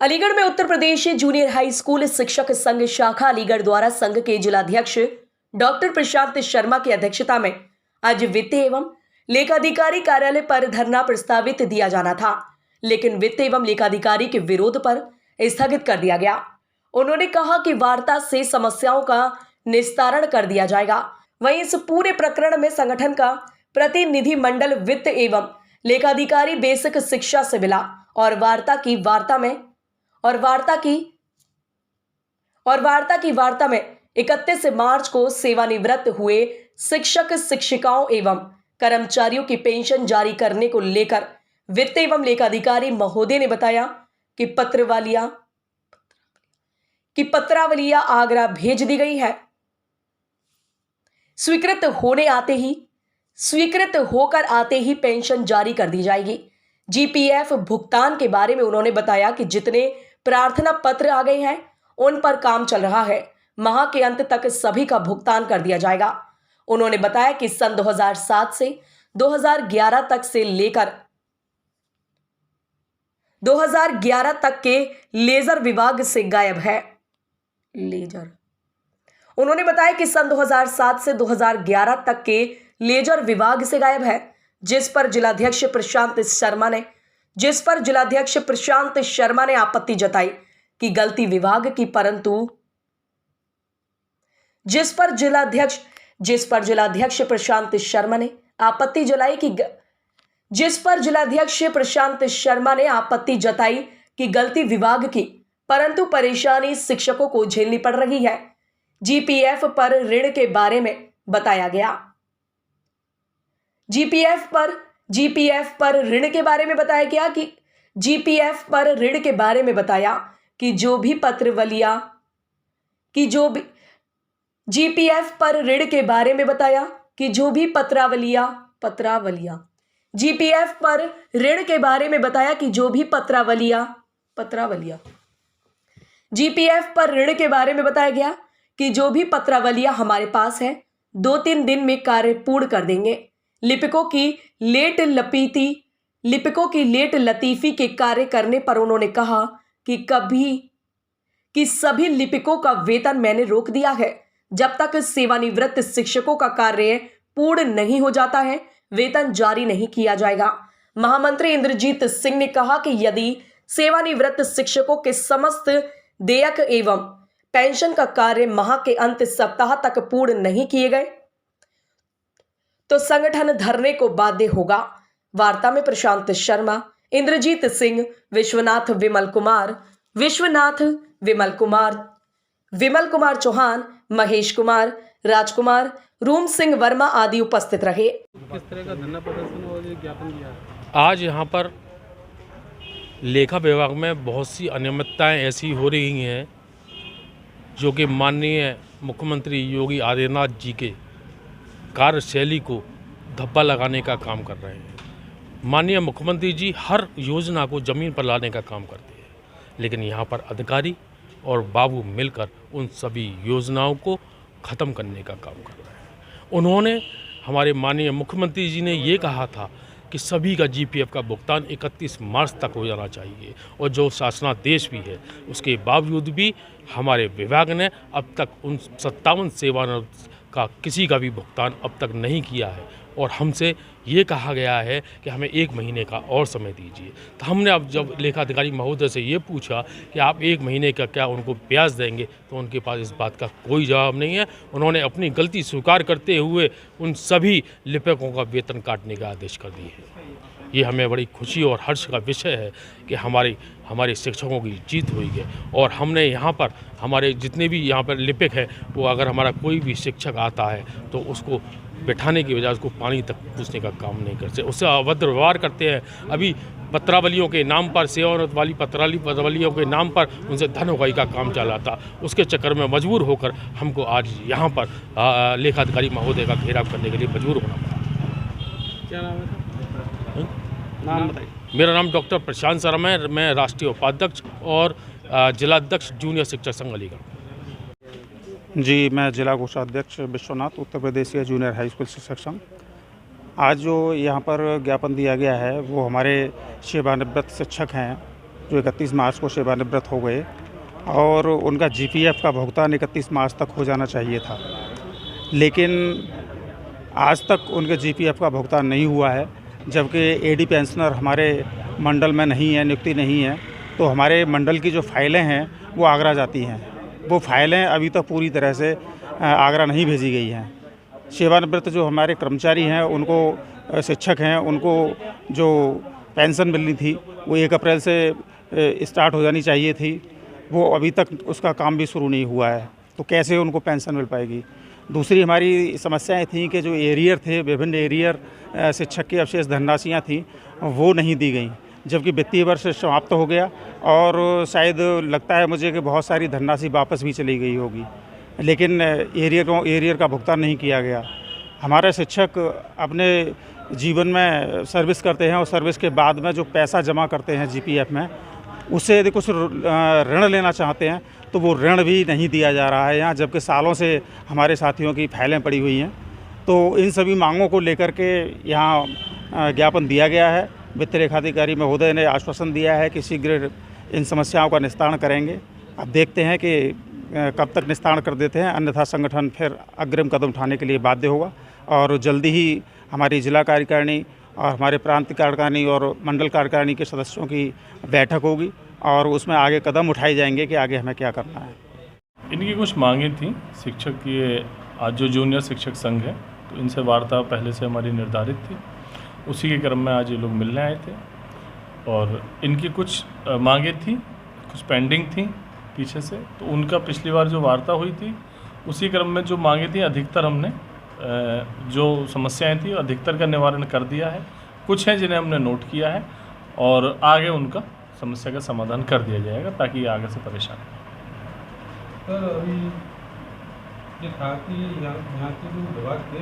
अलीगढ़ में Uttar Pradesh junior high school शिक्षक संघ शाखा अलीगढ़ द्वारा संघ के जिलाध्यक्ष डॉक्टर प्रशांत शर्मा की अध्यक्षता में आज वित्त एवं लेखाधिकारी कार्यालय पर धरना प्रस्तावित दिया जाना था, लेकिन वित्त एवं लेखाधिकारी के विरोध पर स्थगित कर दिया गया। उन्होंने कहा कि वार्ता से समस्याओं का निस्तारण कर दिया जाएगा। वहीं इस पूरे प्रकरण में संगठन का प्रतिनिधि मंडल वित्त एवं लेखाधिकारी बेसिक शिक्षा से मिला और वार्ता में 31 मार्च को सेवानिवृत्त हुए शिक्षक शिक्षिकाओं एवं कर्मचारियों की पेंशन जारी करने को लेकर वित्त एवं लेखाधिकारी महोदय ने बताया कि पत्रावलियां आगरा भेज दी गई है। स्वीकृत होकर आते ही पेंशन जारी कर दी जाएगी। जीपीएफ भुगतान के बारे में उन्होंने बताया कि जितने प्रार्थना पत्र आ गए हैं उन पर काम चल रहा है। माह के अंत तक सभी का भुगतान कर दिया जाएगा। उन्होंने बताया कि सन 2007 से 2011 तक से लेकर 2011 तक के लेजर विभाग से गायब है। उन्होंने बताया कि सन 2007 से 2011 तक के लेजर विभाग से गायब है, जिस पर जिलाध्यक्ष प्रशांत शर्मा ने आपत्ति जताई कि गलती विभाग की, परंतु जिस पर जिलाध्यक्ष प्रशांत शर्मा ने आपत्ति जताई कि गलती विभाग की, परंतु परेशानी शिक्षकों को झेलनी पड़ रही है। जीपीएफ पर ऋण के बारे में बताया गया। जीपीएफ पर ऋण के बारे में बताया कि जो भी पत्रावलियां हमारे पास है 2-3 दिन में कार्य पूर्ण कर देंगे। लिपिकों की लेट लतीफी के कार्य करने पर उन्होंने कहा कि सभी लिपिकों का वेतन मैंने रोक दिया है। जब तक सेवानिवृत्त शिक्षकों का कार्य पूर्ण नहीं हो जाता है, वेतन जारी नहीं किया जाएगा। महामंत्री इंद्रजीत सिंह ने कहा कि यदि सेवानिवृत्त शिक्षकों के समस्त देयक एवं पेंशन का कार्य माह के अंत सप्ताह तक पूर्ण नहीं किए गए तो संगठन धरने को बाध्य होगा। वार्ता में प्रशांत शर्मा, इंद्रजीत सिंह, विश्वनाथ विमल कुमार चौहान, महेश कुमार, राजकुमार, रूम सिंह वर्मा आदि उपस्थित रहे। किस तरह का धरना प्रदर्शन और ज्ञापन किया? आज यहाँ पर लेखा विभाग में बहुत सी अनियमितताएं ऐसी हो रही हैं जो कि माननीय मुख्यमंत्री योगी आदित्यनाथ जी के कार्यशैली को धब्बा लगाने का काम कर रहे हैं। माननीय मुख्यमंत्री जी हर योजना को ज़मीन पर लाने का काम करते हैं, लेकिन यहाँ पर अधिकारी और बाबू मिलकर उन सभी योजनाओं को ख़त्म करने का काम कर रहे हैं। उन्होंने, हमारे माननीय मुख्यमंत्री जी ने ये कहा था कि सभी का जीपीएफ का भुगतान 31 मार्च तक हो जाना चाहिए, और जो शासनादेश भी है उसके बावजूद भी हमारे विभाग ने अब तक उन 57 सेवानिवृत्त का किसी का भी भुगतान अब तक नहीं किया है, और हमसे ये कहा गया है कि हमें 1 महीने का और समय दीजिए। तो हमने अब जब लेखाधिकारी महोदय से ये पूछा कि आप 1 महीने का क्या उनको ब्याज देंगे, तो उनके पास इस बात का कोई जवाब नहीं है। उन्होंने अपनी गलती स्वीकार करते हुए उन सभी लिपिकों का वेतन काटने का आदेश कर दिए हैं। ये हमें बड़ी खुशी और हर्ष का विषय है कि हमारे शिक्षकों की जीत हुई है, और हमने यहाँ पर हमारे जितने भी यहाँ पर लिपिक हैं, वो अगर हमारा कोई भी शिक्षक आता है तो उसको बैठाने की बजाय उसको पानी तक पूछने का काम नहीं करते, उससे अभद्र व्यवहार करते हैं। अभी पत्रावलियों के नाम पर, सेवानिवृत्त वाली पत्रावलियों के नाम पर उनसे धन उगाही का काम चला था। उसके चक्कर में मजबूर होकर हमको आज यहाँ पर लेखाधिकारी महोदय का घेराव करने के लिए मजबूर होना पड़ा। क्या नाम है? नाम बताइए। मेरा नाम डॉक्टर प्रशांत शर्मा है। मैं राष्ट्रीय उपाध्यक्ष और जिलाध्यक्ष जूनियर शिक्षक संघ अलीगढ़। जी, मैं जिला कोषाध्यक्ष विश्वनाथ, उत्तर प्रदेश के जूनियर हाई स्कूल शिक्षक संघ। आज जो यहाँ पर ज्ञापन दिया गया है वो हमारे सेवानिवृत्त शिक्षक हैं जो 31 मार्च को सेवानिवृत्त हो गए, और उनका जीपीएफ का भुगतान 31 मार्च तक हो जाना चाहिए था, लेकिन आज तक उनके जीपीएफ का भुगतान नहीं हुआ है। जबकि एडी पेंशनर हमारे मंडल में नहीं है, नियुक्ति नहीं है, तो हमारे मंडल की जो फाइलें हैं वो आगरा जाती हैं। वो फाइलें अभी तक पूरी तरह से आगरा नहीं भेजी गई हैं। सेवानिवृत्त जो हमारे कर्मचारी हैं, उनको शिक्षक हैं, उनको जो पेंशन मिलनी थी वो 1 अप्रैल से स्टार्ट हो जानी चाहिए थी, वो अभी तक उसका काम भी शुरू नहीं हुआ है, तो कैसे उनको पेंशन मिल पाएगी। दूसरी हमारी समस्याएं थी कि जो एरियर थे, विभिन्न एरियर शिक्षक की अवशेष धनराशियाँ थी वो नहीं दी गई, जबकि वित्तीय वर्ष समाप्त हो गया और शायद लगता है मुझे कि बहुत सारी धनराशि वापस भी चली गई होगी, लेकिन एरियर का भुगतान नहीं किया गया। हमारे शिक्षक अपने जीवन में सर्विस करते हैं और सर्विस के बाद में जो पैसा जमा करते हैं जीपीएफ में, उससे यदि कुछ ऋण लेना चाहते हैं तो वो ऋण भी नहीं दिया जा रहा है यहाँ, जबकि सालों से हमारे साथियों की फाइलें पड़ी हुई हैं। तो इन सभी मांगों को लेकर के यहाँ ज्ञापन दिया गया है। वित्त लेखाधिकारी महोदय ने आश्वासन दिया है कि शीघ्र इन समस्याओं का निस्तारण करेंगे। अब देखते हैं कि कब तक निस्तारण कर देते हैं, अन्यथा संगठन फिर अग्रिम कदम उठाने के लिए बाध्य होगा और जल्दी ही हमारी जिला कार्यकारिणी और हमारे प्रांत कार्यकारिणी और मंडल कार्यकारिणी के सदस्यों की बैठक होगी और उसमें आगे कदम उठाए जाएंगे कि आगे हमें क्या करना है। इनकी कुछ मांगें थी शिक्षक की। आज जो जूनियर शिक्षक संघ है, तो इनसे वार्ता पहले से हमारी निर्धारित थी, उसी के क्रम में आज ये लोग मिलने आए थे और इनकी कुछ मांगें थी, कुछ पेंडिंग थी पीछे से, तो उनका पिछली बार जो वार्ता हुई थी उसी क्रम में जो मांगें थी अधिकतर हमने जो समस्याएं थी अधिकतर का निवारण कर दिया है। कुछ हैं जिन्हें हमने नोट किया है और आगे उनका समस्या का समाधान कर दिया जाएगा ताकि आगे से परेशान न हो। सर, अभी ये था कि यहाँ की जो विभाग के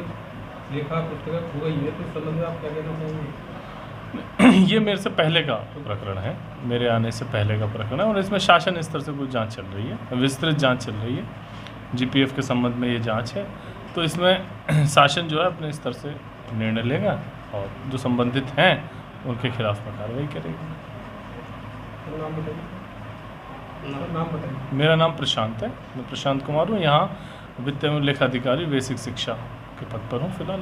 लेखा पुस्तक हो गई है, तो इस संबंध में आप क्या कहना चाहेंगे? ये मेरे से पहले का प्रकरण है, मेरे आने से पहले का प्रकरण है और इसमें शासन स्तर से कुछ जांच चल रही है, विस्तृत जांच चल रही है। जीपीएफ के संबंध में ये जांच है, तो इसमें शासन जो है अपने स्तर से निर्णय लेगा और जो संबंधित हैं उनके खिलाफ में कार्रवाई करेगी। नाम बताइए। मेरा नाम प्रशांत है, मैं प्रशांत कुमार हूँ। यहाँ वित्त एवं लेखाधिकारी बेसिक शिक्षा के पद पर हूँ फिलहाल।